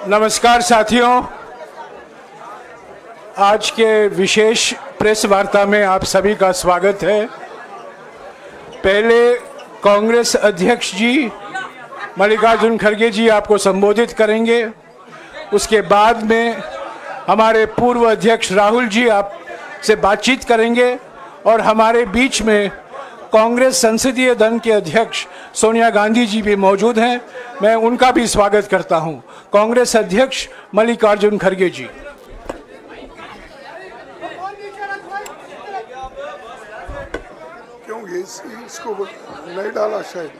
नमस्कार साथियों, आज के विशेष प्रेस वार्ता में आप सभी का स्वागत है। पहले कांग्रेस अध्यक्ष जी मल्लिकार्जुन खड़गे जी आपको संबोधित करेंगे। उसके बाद में हमारे पूर्व अध्यक्ष राहुल जी आपसे बातचीत करेंगे और हमारे बीच में कांग्रेस संसदीय दल के अध्यक्ष सोनिया गांधी जी भी मौजूद हैं। मैं उनका भी स्वागत करता हूं। कांग्रेस अध्यक्ष मल्लिकार्जुन खड़गे जी। क्यों इसको नहीं डाला शायद।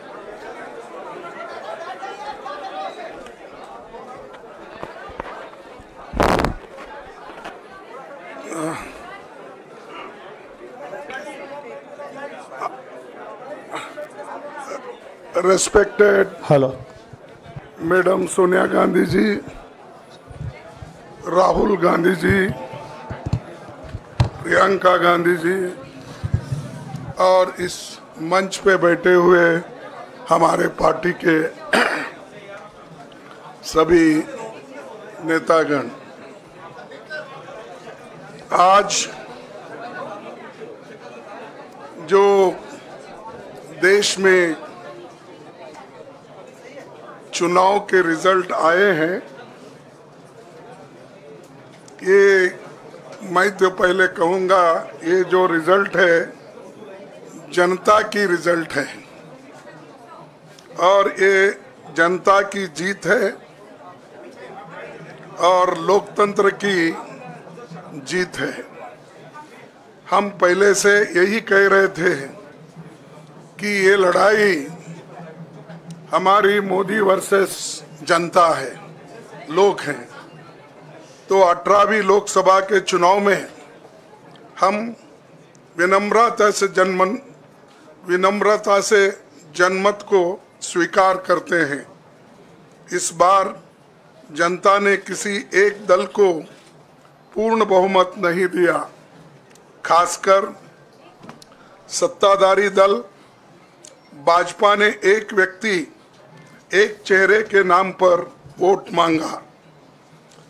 रेस्पेक्टेड मैडम सोनिया गांधी जी, राहुल गांधी जी, प्रियंका गांधी जी और इस मंच पे बैठे हुए हमारे पार्टी के सभी नेतागण, आज जो देश में चुनाव के रिजल्ट आए हैं, ये मैं तो पहले कहूँगा, ये जो रिजल्ट है जनता की रिजल्ट है और ये जनता की जीत है और लोकतंत्र की जीत है। हम पहले से यही कह रहे थे कि ये लड़ाई हमारी मोदी वर्सेस जनता है, लोग हैं। तो 18वीं लोकसभा के चुनाव में हम विनम्रता से जनमत को स्वीकार करते हैं। इस बार जनता ने किसी एक दल को पूर्ण बहुमत नहीं दिया, खासकर सत्ताधारी दल भाजपा ने एक व्यक्ति एक चेहरे के नाम पर वोट मांगा।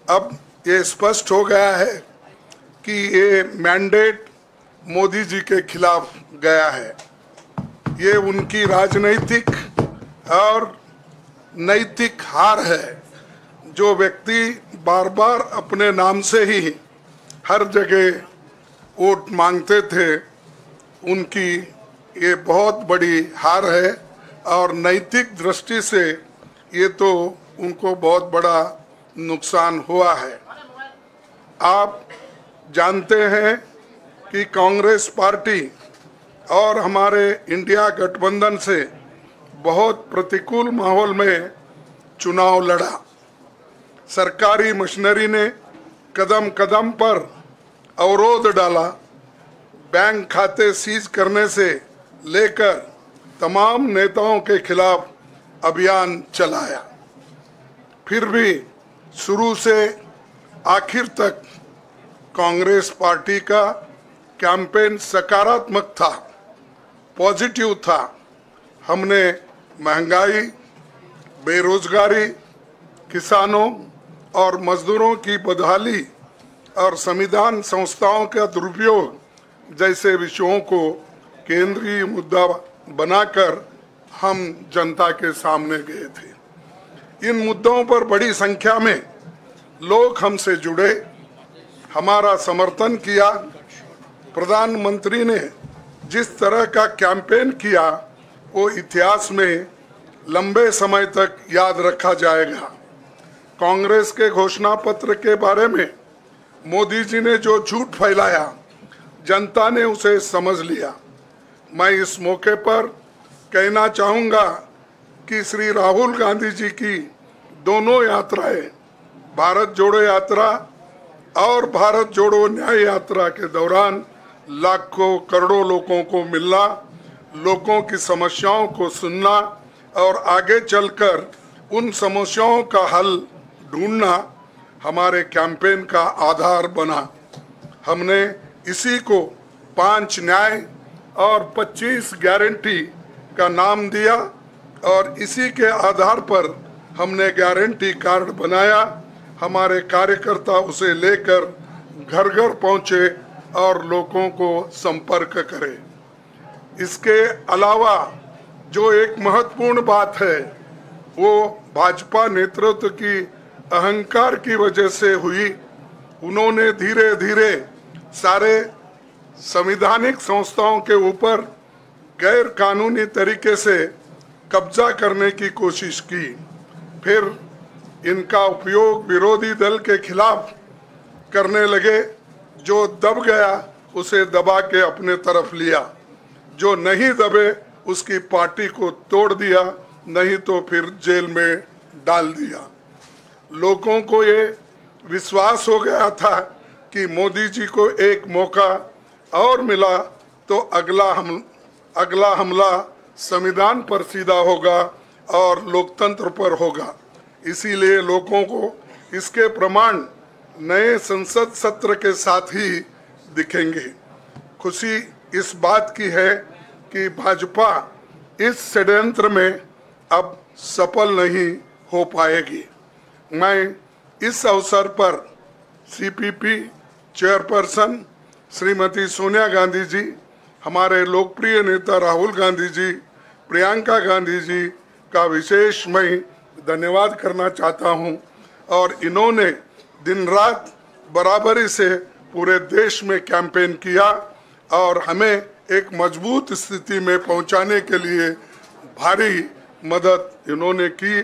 अब ये स्पष्ट हो गया है कि ये मैंडेट मोदी जी के खिलाफ गया है। ये उनकी राजनीतिक और नैतिक हार है। जो व्यक्ति बार बार अपने नाम से ही हर जगह वोट मांगते थे, उनकी ये बहुत बड़ी हार है और नैतिक दृष्टि से ये तो उनको बहुत बड़ा नुकसान हुआ है। आप जानते हैं कि कांग्रेस पार्टी और हमारे इंडिया गठबंधन से बहुत प्रतिकूल माहौल में चुनाव लड़ा। सरकारी मशीनरी ने कदम कदम पर अवरोध डाला। बैंक खाते सीज करने से लेकर तमाम नेताओं के खिलाफ अभियान चलाया। फिर भी शुरू से आखिर तक कांग्रेस पार्टी का कैंपेन सकारात्मक था, पॉजिटिव था। हमने महंगाई, बेरोजगारी, किसानों और मजदूरों की बदहाली और संविधान संस्थाओं का दुरुपयोग जैसे विषयों को केंद्रीय मुद्दा बनाकर हम जनता के सामने गए थे। इन मुद्दों पर बड़ी संख्या में लोग हमसे जुड़े, हमारा समर्थन किया। प्रधानमंत्री ने जिस तरह का कैंपेन किया वो इतिहास में लंबे समय तक याद रखा जाएगा। कांग्रेस के घोषणा पत्र के बारे में मोदी जी ने जो झूठ फैलाया, जनता ने उसे समझ लिया। मैं इस मौके पर कहना चाहूँगा कि श्री राहुल गांधी जी की दोनों यात्राएं, भारत जोड़ो यात्रा और भारत जोड़ो न्याय यात्रा के दौरान लाखों करोड़ों लोगों को मिलना, लोगों की समस्याओं को सुनना और आगे चलकर उन समस्याओं का हल ढूंढना हमारे कैंपेन का आधार बना। हमने इसी को 5 न्याय और 25 गारंटी का नाम दिया और इसी के आधार पर हमने गारंटी कार्ड बनाया, हमारे कार्यकर्ता उसे लेकर घर घर पहुंचे और लोगों को संपर्क करें। इसके अलावा जो एक महत्वपूर्ण बात है वो भाजपा नेतृत्व की अहंकार की वजह से हुई। उन्होंने धीरे धीरे सारे संवैधानिक संस्थाओं के ऊपर गैर कानूनी तरीके से कब्जा करने की कोशिश की। फिर इनका उपयोग विरोधी दल के खिलाफ करने लगे। जो दब गया उसे दबा के अपने तरफ लिया, जो नहीं दबे उसकी पार्टी को तोड़ दिया, नहीं तो फिर जेल में डाल दिया। लोगों को ये विश्वास हो गया था कि मोदी जी को एक मौका और मिला तो अगला हमला संविधान पर सीधा होगा और लोकतंत्र पर होगा। इसीलिए लोगों को इसके प्रमाण नए संसद सत्र के साथ ही दिखेंगे। खुशी इस बात की है कि भाजपा इस षड्यंत्र में अब सफल नहीं हो पाएगी। मैं इस अवसर पर सीपीपी चेयरपर्सन श्रीमती सोनिया गांधी जी, हमारे लोकप्रिय नेता राहुल गांधी जी, प्रियंका गांधी जी का विशेष मैं धन्यवाद करना चाहता हूं। और इन्होंने दिन रात बराबरी से पूरे देश में कैंपेन किया और हमें एक मजबूत स्थिति में पहुंचाने के लिए भारी मदद इन्होंने की।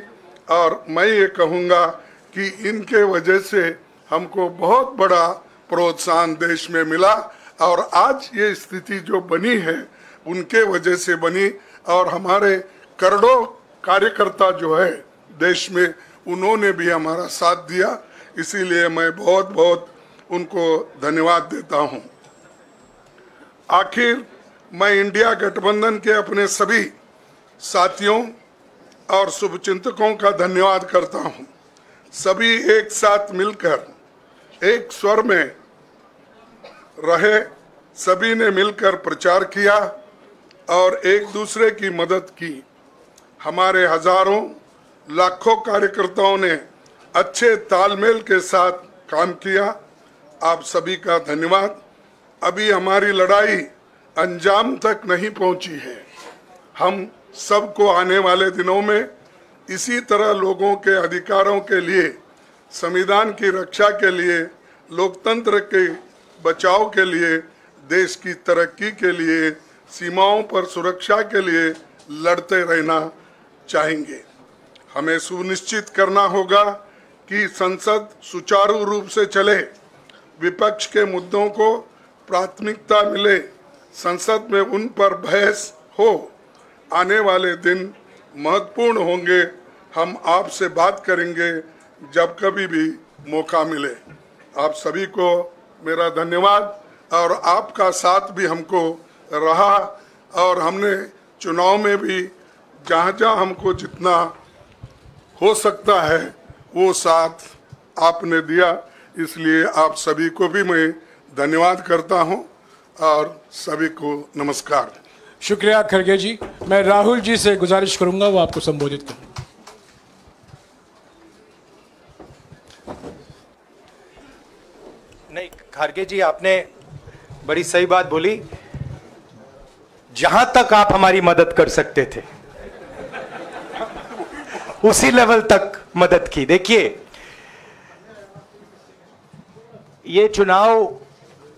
और मैं ये कहूँगा कि इनके वजह से हमको बहुत बड़ा प्रोत्साहन देश में मिला और आज ये स्थिति जो बनी है उनके वजह से बनी। और हमारे करोड़ों कार्यकर्ता जो है देश में, उन्होंने भी हमारा साथ दिया। इसीलिए मैं बहुत बहुत उनको धन्यवाद देता हूं। आखिर मैं इंडिया गठबंधन के अपने सभी साथियों और शुभचिंतकों का धन्यवाद करता हूं। सभी एक साथ मिलकर एक स्वर में रहे, सभी ने मिलकर प्रचार किया और एक दूसरे की मदद की। हमारे हजारों लाखों कार्यकर्ताओं ने अच्छे तालमेल के साथ काम किया। आप सभी का धन्यवाद। अभी हमारी लड़ाई अंजाम तक नहीं पहुंची है। हम सबको आने वाले दिनों में इसी तरह लोगों के अधिकारों के लिए, संविधान की रक्षा के लिए, लोकतंत्र के बचाव के लिए, देश की तरक्की के लिए, सीमाओं पर सुरक्षा के लिए लड़ते रहना चाहेंगे। हमें सुनिश्चित करना होगा कि संसद सुचारू रूप से चले, विपक्ष के मुद्दों को प्राथमिकता मिले, संसद में उन पर बहस हो। आने वाले दिन महत्वपूर्ण होंगे। हम आपसे बात करेंगे जब कभी भी मौका मिले। आप सभी को मेरा धन्यवाद। और आपका साथ भी हमको रहा और हमने चुनाव में भी जहाँ जहाँ हमको जितना हो सकता है वो साथ आपने दिया। इसलिए आप सभी को भी मैं धन्यवाद करता हूँ और सभी को नमस्कार। शुक्रिया खड़गे जी। मैं राहुल जी से गुजारिश करूंगा वो आपको संबोधित करें। नहीं, खड़गे जी आपने बड़ी सही बात बोली। जहां तक आप हमारी मदद कर सकते थे उसी लेवल तक मदद की। देखिए, ये चुनाव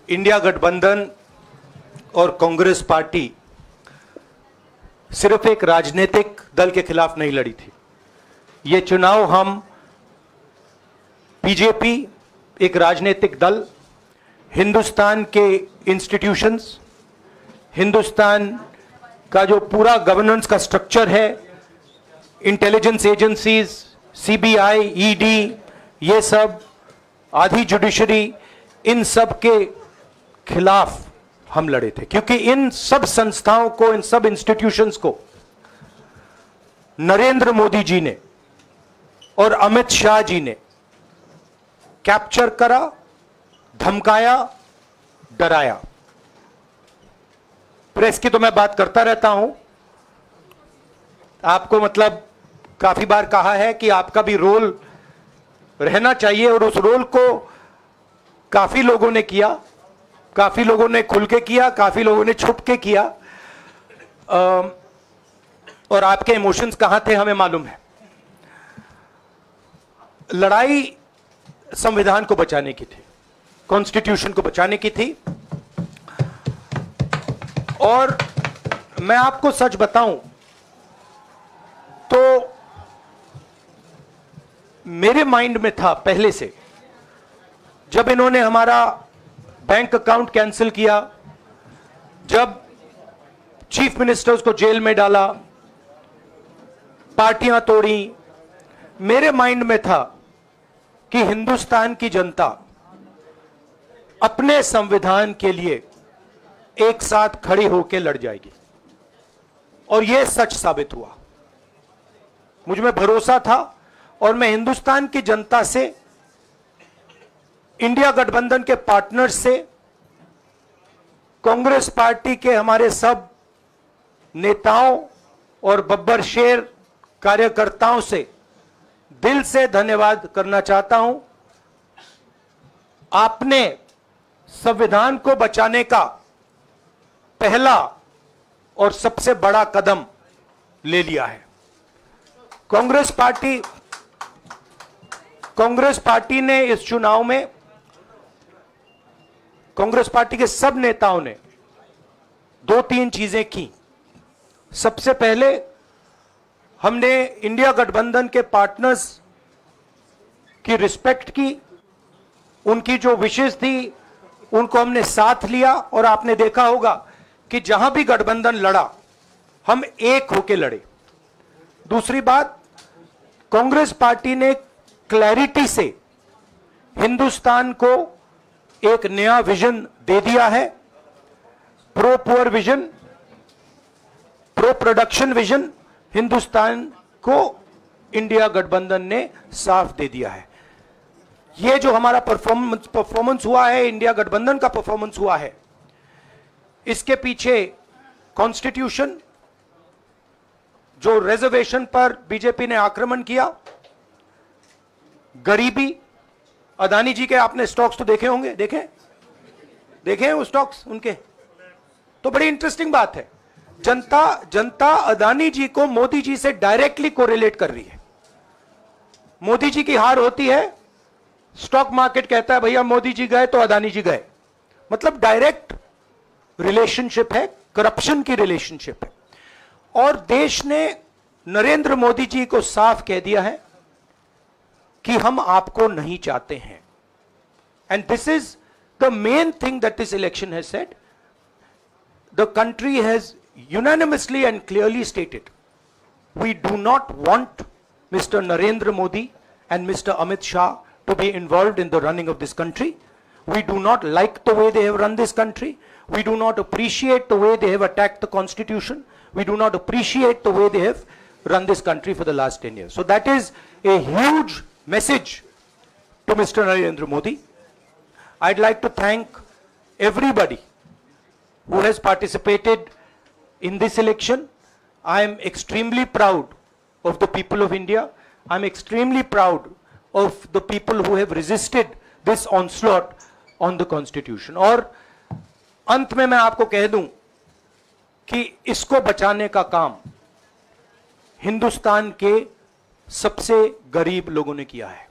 इंडिया गठबंधन और कांग्रेस पार्टी सिर्फ एक राजनीतिक दल के खिलाफ नहीं लड़ी थी। ये चुनाव हम बीजेपी, एक राजनीतिक दल, हिंदुस्तान के इंस्टीट्यूशंस, हिंदुस्तान का जो पूरा गवर्नेंस का स्ट्रक्चर है, इंटेलिजेंस एजेंसीज, सीबीआई, ईडी, ये सब, आधी जुडिशरी, इन सब के खिलाफ हम लड़े थे। क्योंकि इन सब संस्थाओं को, इन सब इंस्टीट्यूशंस को नरेंद्र मोदी जी ने और अमित शाह जी ने कैप्चर करा, धमकाया, डराया। प्रेस की तो मैं बात करता रहता हूं, आपको मतलब काफी बार कहा है कि आपका भी रोल रहना चाहिए, और उस रोल को काफी लोगों ने किया, काफी लोगों ने खुल के किया, काफी लोगों ने छुप के किया, और आपके इमोशंस कहां थे हमें मालूम है। लड़ाई संविधान को बचाने की थी, कॉन्स्टिट्यूशन को बचाने की थी। और मैं आपको सच बताऊं तो मेरे माइंड में था पहले से, जब इन्होंने हमारा बैंक अकाउंट कैंसिल किया, जब चीफ मिनिस्टर्स को जेल में डाला, पार्टियां तोड़ी, मेरे माइंड में था कि हिंदुस्तान की जनता अपने संविधान के लिए एक साथ खड़ी होकर लड़ जाएगी, और यह सच साबित हुआ। मुझ में भरोसा था, और मैं हिंदुस्तान की जनता से, इंडिया गठबंधन के पार्टनर्स से, कांग्रेस पार्टी के हमारे सब नेताओं और बब्बर शेर कार्यकर्ताओं से दिल से धन्यवाद करना चाहता हूं। आपने संविधान को बचाने का पहला और सबसे बड़ा कदम ले लिया है। कांग्रेस पार्टी ने इस चुनाव में, कांग्रेस पार्टी के सब नेताओं ने 2-3 चीजें की। सबसे पहले हमने इंडिया गठबंधन के पार्टनर्स की रिस्पेक्ट की, उनकी जो विशेष थी उनको हमने साथ लिया, और आपने देखा होगा कि जहां भी गठबंधन लड़ा हम एक होकर लड़े। दूसरी बात, कांग्रेस पार्टी ने क्लैरिटी से हिंदुस्तान को एक नया विजन दे दिया है, pro poor vision, pro production vision Hindustan को इंडिया गठबंधन ने साफ दे दिया है। यह जो हमारा परफॉर्मेंस हुआ है, इंडिया गठबंधन का परफॉर्मेंस हुआ है, इसके पीछे कॉन्स्टिट्यूशन, जो रिजर्वेशन पर बीजेपी ने आक्रमण किया, गरीबी, अदानी जी के आपने स्टॉक्स तो देखे होंगे, देखे हैं वो स्टॉक्स उनके, तो बड़ी इंटरेस्टिंग बात है। जनता अदानी जी को मोदी जी से डायरेक्टली कोरिलेट कर रही है। मोदी जी की हार होती है, स्टॉक मार्केट कहता है भैया मोदी जी गए तो अदानी जी गए, मतलब डायरेक्ट रिलेशनशिप है, करप्शन की रिलेशनशिप है। और देश ने नरेंद्र मोदी जी को साफ कह दिया है कि हम आपको नहीं चाहते हैं। And this is the main thing that this election has said. The country has unanimously and clearly stated, we do not want Mr. Narendra Modi and Mr. Amit Shah to be involved in the running of this country. We do not like the way they have run this country. We do not appreciate the way they have attacked the constitution. We do not appreciate the way they have run this country for the last 10 years. So that is a huge message to Mr. Narendra Modi. I'd like to thank everybody who has participated in this election. I am extremely proud of the people of India. I am extremely proud of the people who have resisted this onslaught on the constitution. और अंत में मैं आपको कह दूं कि इसको बचाने का काम हिंदुस्तान के सबसे गरीब लोगों ने किया है,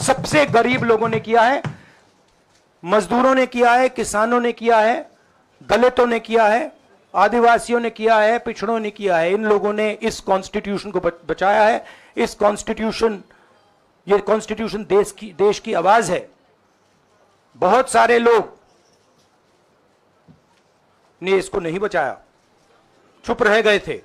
सबसे गरीब लोगों ने किया है, मजदूरों ने किया है, किसानों ने किया है, दलितों ने किया है, आदिवासियों ने किया है, पिछड़ों ने किया है। इन लोगों ने इस कॉन्स्टिट्यूशन को बचाया है। इस कॉन्स्टिट्यूशन, ये कॉन्स्टिट्यूशन देश की आवाज है। बहुत सारे लोग ने इसको नहीं बचाया, चुप रह गए थे,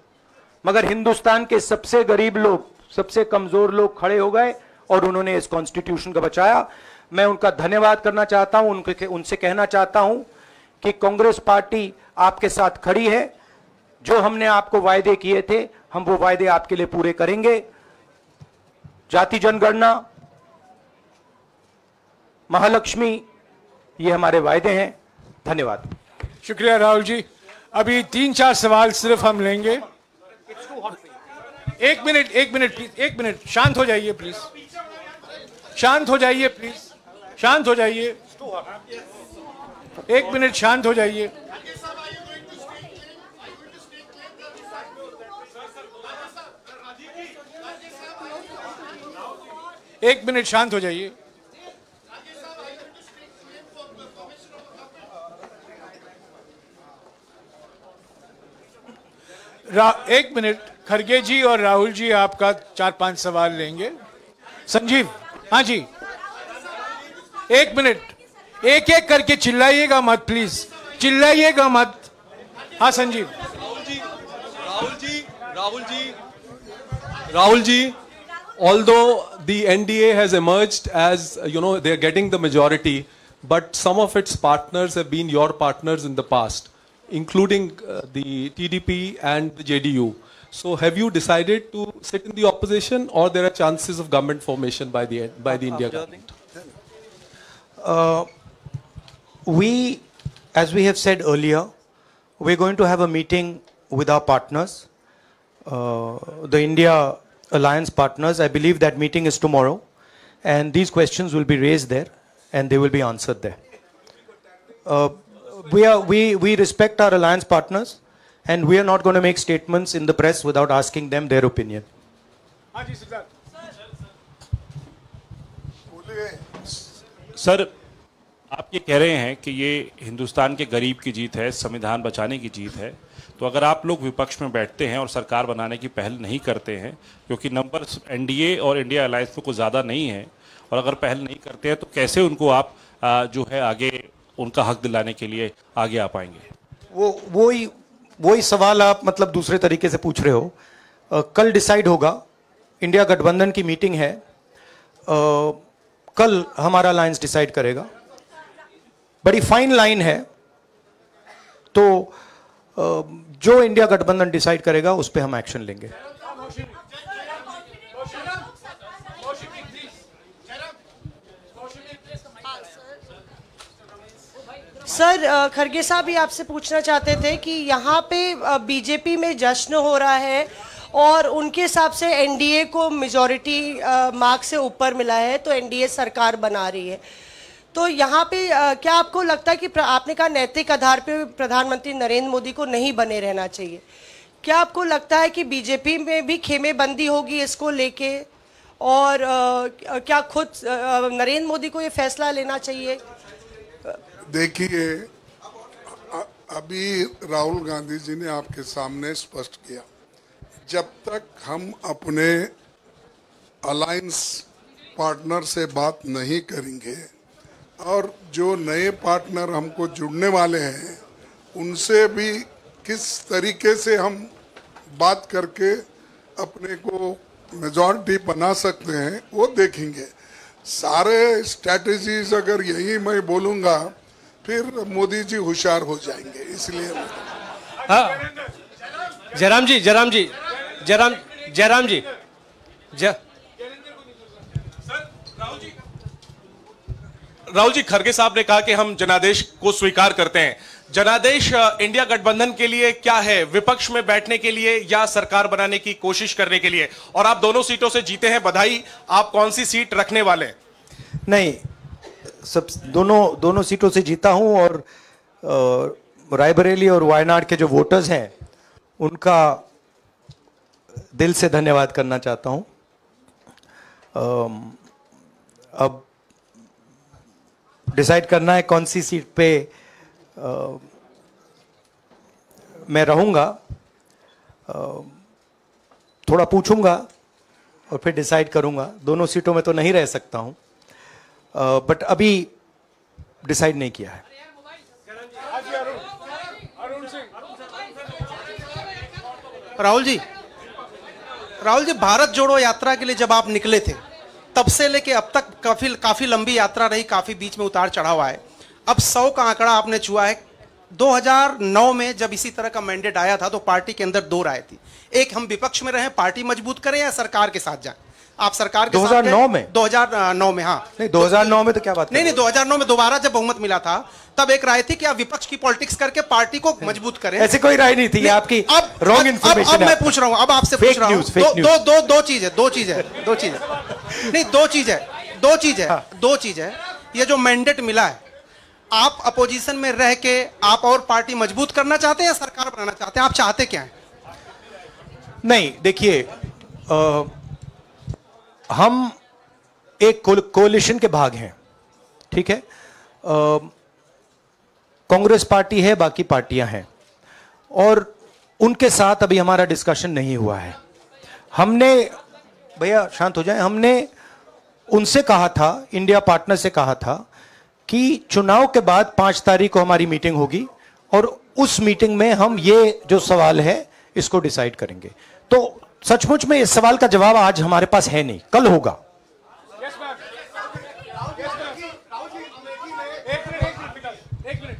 मगर हिंदुस्तान के सबसे गरीब लोग, सबसे कमजोर लोग खड़े हो गए और उन्होंने इस कॉन्स्टिट्यूशन को बचाया। मैं उनका धन्यवाद करना चाहता हूं, उनसे कहना चाहता हूं कि कांग्रेस पार्टी आपके साथ खड़ी है। जो हमने आपको वायदे किए थे, हम वो वायदे आपके लिए पूरे करेंगे। जाति जनगणना, महालक्ष्मी, ये हमारे वायदे हैं। धन्यवाद। शुक्रिया राहुल जी। अभी 3-4 सवाल सिर्फ हम लेंगे। एक मिनट प्लीज, एक मिनट, शांत हो जाइए प्लीज, शांत हो जाइए प्लीज, शांत हो जाइए, एक मिनट शांत हो जाइए। एक मिनट शांत हो जाइए। एक मिनट, खरगे जी और राहुल जी आपका 4-5 सवाल लेंगे। संजीव, हाँ जी, एक मिनट, एक एक करके चिल्लाइएगा मत प्लीज, चिल्लाइएगा मत। हाँ Sanjeev. Rahul ji, although the NDA has emerged as, they are getting the majority, but some of its partners have been your partners in the past, including the TDP and the JDU. So have you decided to sit in the opposition, or there are chances of government formation by the India government? As we have said earlier, we're going to have a meeting with our partners, the India Alliance partners. I believe that meeting is tomorrow, and these questions will be raised there, and they will be answered there. We respect our alliance partners, and we are not going to make statements in the press without asking them their opinion. Sir, आप ये कह रहे हैं कि ये हिंदुस्तान के गरीब की जीत है, संविधान बचाने की जीत है, तो अगर आप लोग विपक्ष में बैठते हैं और सरकार बनाने की पहल नहीं करते हैं, क्योंकि नंबर एनडीए और इंडिया अलायंस में कुछ ज़्यादा नहीं है, और अगर पहल नहीं करते हैं तो कैसे उनको आप जो है आगे उनका हक दिलाने के लिए आगे आ पाएंगे? वही सवाल आप मतलब दूसरे तरीके से पूछ रहे हो। कल डिसाइड होगा, इंडिया गठबंधन की मीटिंग है, कल हमारा अलायंस डिसाइड करेगा। बड़ी फाइन लाइन है, तो जो इंडिया गठबंधन डिसाइड करेगा उस पे हम एक्शन लेंगे। सर, खरगे साहब भी आपसे पूछना चाहते थे कि यहाँ पे बीजेपी में जश्न हो रहा है और उनके हिसाब से एनडीए को मेजॉरिटी मार्क से ऊपर मिला है, तो एनडीए सरकार बना रही है। तो यहाँ पे क्या आपको लगता है कि आपने कहा नैतिक आधार पे प्रधानमंत्री नरेंद्र मोदी को नहीं बने रहना चाहिए, क्या आपको लगता है कि बीजेपी में भी खेमेबंदी होगी इसको लेके, और क्या खुद नरेंद्र मोदी को ये फैसला लेना चाहिए? देखिए, अभी राहुल गांधी जी ने आपके सामने स्पष्ट किया, जब तक हम अपने अलायंस पार्टनर से बात नहीं करेंगे और जो नए पार्टनर हमको जुड़ने वाले हैं उनसे भी किस तरीके से हम बात करके अपने को मेजॉरिटी बना सकते हैं वो देखेंगे। सारे स्ट्रैटेजीज अगर यही मैं बोलूँगा फिर मोदी जी होशियार हो जाएंगे, इसलिए। हाँ, जयराम जी, राहुल जी, खरगे साहब ने कहा कि हम जनादेश को स्वीकार करते हैं। जनादेश इंडिया गठबंधन के लिए क्या है? विपक्ष में बैठने के लिए या सरकार बनाने की कोशिश करने के लिए? और आप दोनों सीटों से जीते हैं, बधाई। आप कौन सी सीट रखने वाले हैं? नहीं, सब दोनों सीटों से जीता हूं, और रायबरेली और वायनाड के जो वोटर्स हैं उनका दिल से धन्यवाद करना चाहता हूं। अब डिसाइड करना है कौन सी सीट पे मैं रहूंगा, थोड़ा पूछूंगा और फिर डिसाइड करूंगा। दोनों सीटों में तो नहीं रह सकता हूं, बट अभी डिसाइड नहीं किया है। राहुल जी, भारत जोड़ो यात्रा के लिए जब आप निकले थे तब से लेके अब तक काफी लंबी यात्रा रही, काफी बीच में उतार चढ़ाव आए। अब 100 का आंकड़ा आपने छुआ है। 2009 में जब इसी तरह का मैंडेट आया था तो पार्टी के अंदर 2 राय थी, एक हम विपक्ष में रहें, पार्टी मजबूत करें, या सरकार के साथ जाएं। आप सरकार के 2009 में 2009 में, हाँ नहीं 2009 में तो क्या बात नहीं 2009 में दोबारा जब बहुमत मिला था तब एक राय थी कि आप विपक्ष की पॉलिटिक्स करके पार्टी को मजबूत करें। ऐसी कोई राय नहीं थी, आपकी रॉन्ग इन्फॉर्मेशन। अब मैं पूछ रहा हूं, अब आपसे पूछ रहा हूं, दो चीज है। ये जो मैंडेट मिला है, आप अपोजिशन में रह के आप और पार्टी मजबूत करना चाहते हैं या सरकार बनाना चाहते हैं? आप चाहते क्या है? नहीं देखिए, हम एक कोलिशन के भाग हैं, ठीक है। कांग्रेस पार्टी है, बाकी पार्टियां हैं, और उनके साथ अभी हमारा डिस्कशन नहीं हुआ है। हमने, भैया शांत हो जाए, हमने उनसे कहा था, इंडिया पार्टनर से कहा था कि चुनाव के बाद 5 तारीख को हमारी मीटिंग होगी और उस मीटिंग में हम ये जो सवाल है इसको डिसाइड करेंगे। तो सचमुच में इस सवाल का जवाब आज हमारे पास है नहीं, कल होगा।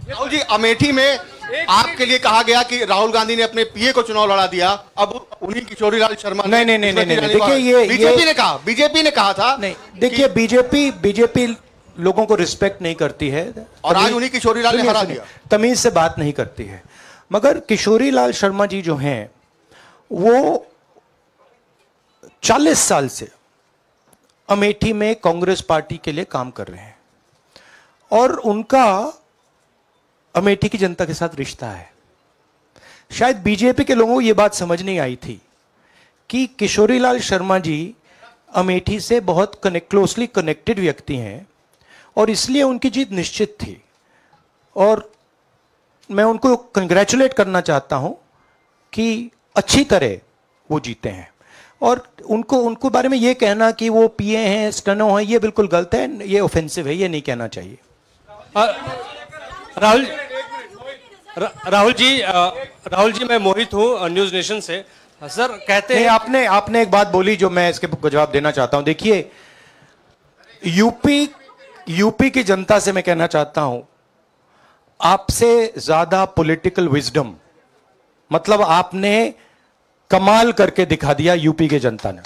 राहुल जी, अमेठी में आपके लिए कहा गया कि राहुल गांधी ने अपने पीए को चुनाव लड़ा दिया, अब उन्हीं किशोरीलाल शर्मा नहीं, देखिए ये बीजेपी ने कहा था। नहीं देखिए, बीजेपी लोगों को रिस्पेक्ट नहीं करती है और आज उन्हीं किशोरीलाल ने हरा दिया, तमीज से बात नहीं करती है। मगर किशोरीलाल शर्मा जी जो हैं वो 40 साल से अमेठी में कांग्रेस पार्टी के लिए काम कर रहे हैं और उनका अमेठी की जनता के साथ रिश्ता है। शायद बीजेपी के लोगों को यह बात समझ नहीं आई थी कि किशोरीलाल शर्मा जी अमेठी से बहुत क्लोजली कनेक्टेड व्यक्ति हैं और इसलिए उनकी जीत निश्चित थी। और मैं उनको कंग्रेचुलेट करना चाहता हूं कि अच्छी तरह वो जीते हैं। और उनको बारे में ये कहना कि वो पीए हैं, स्टनो हैं, ये बिल्कुल गलत है, ये ऑफेंसिव है, ये नहीं कहना चाहिए। राहुल जी मैं मोहित हूँ न्यूज नेशन से। सर कहते हैं, आपने एक बात बोली जो मैं इसके जवाब देना चाहता हूं। देखिए, यूपी की जनता से मैं कहना चाहता हूं, आपसे ज्यादा पॉलिटिकल विजडम, मतलब आपने कमाल करके दिखा दिया। यूपी की जनता ने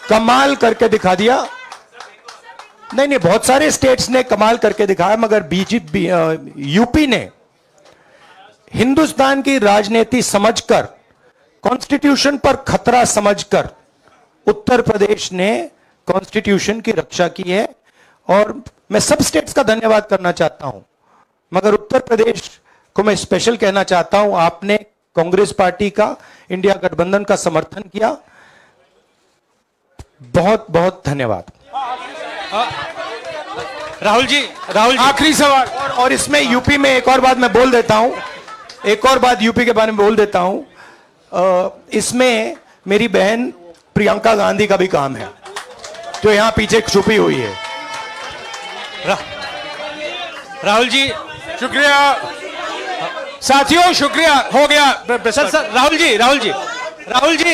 कमाल करके दिखा दिया। नहीं, बहुत सारे स्टेट्स ने कमाल करके दिखाया, मगर बीजेपी यूपी ने हिंदुस्तान की राजनीति समझकर, कॉन्स्टिट्यूशन पर खतरा समझकर उत्तर प्रदेश ने कॉन्स्टिट्यूशन की रक्षा की है। और मैं सब स्टेट्स का धन्यवाद करना चाहता हूं, मगर उत्तर प्रदेश को मैं स्पेशल कहना चाहता हूं। आपने कांग्रेस पार्टी का, इंडिया गठबंधन का समर्थन किया, बहुत बहुत धन्यवाद। राहुल जी आखिरी सवाल, और इसमें यूपी में एक और बात मैं बोल देता हूं, एक और बात यूपी के बारे में बोल देता हूं। इसमें मेरी बहन प्रियंका गांधी का भी काम है, जो यहां पीछे छुपी हुई है। राहुल जी शुक्रिया साथियों, शुक्रिया, हो गया। सर राहुल जी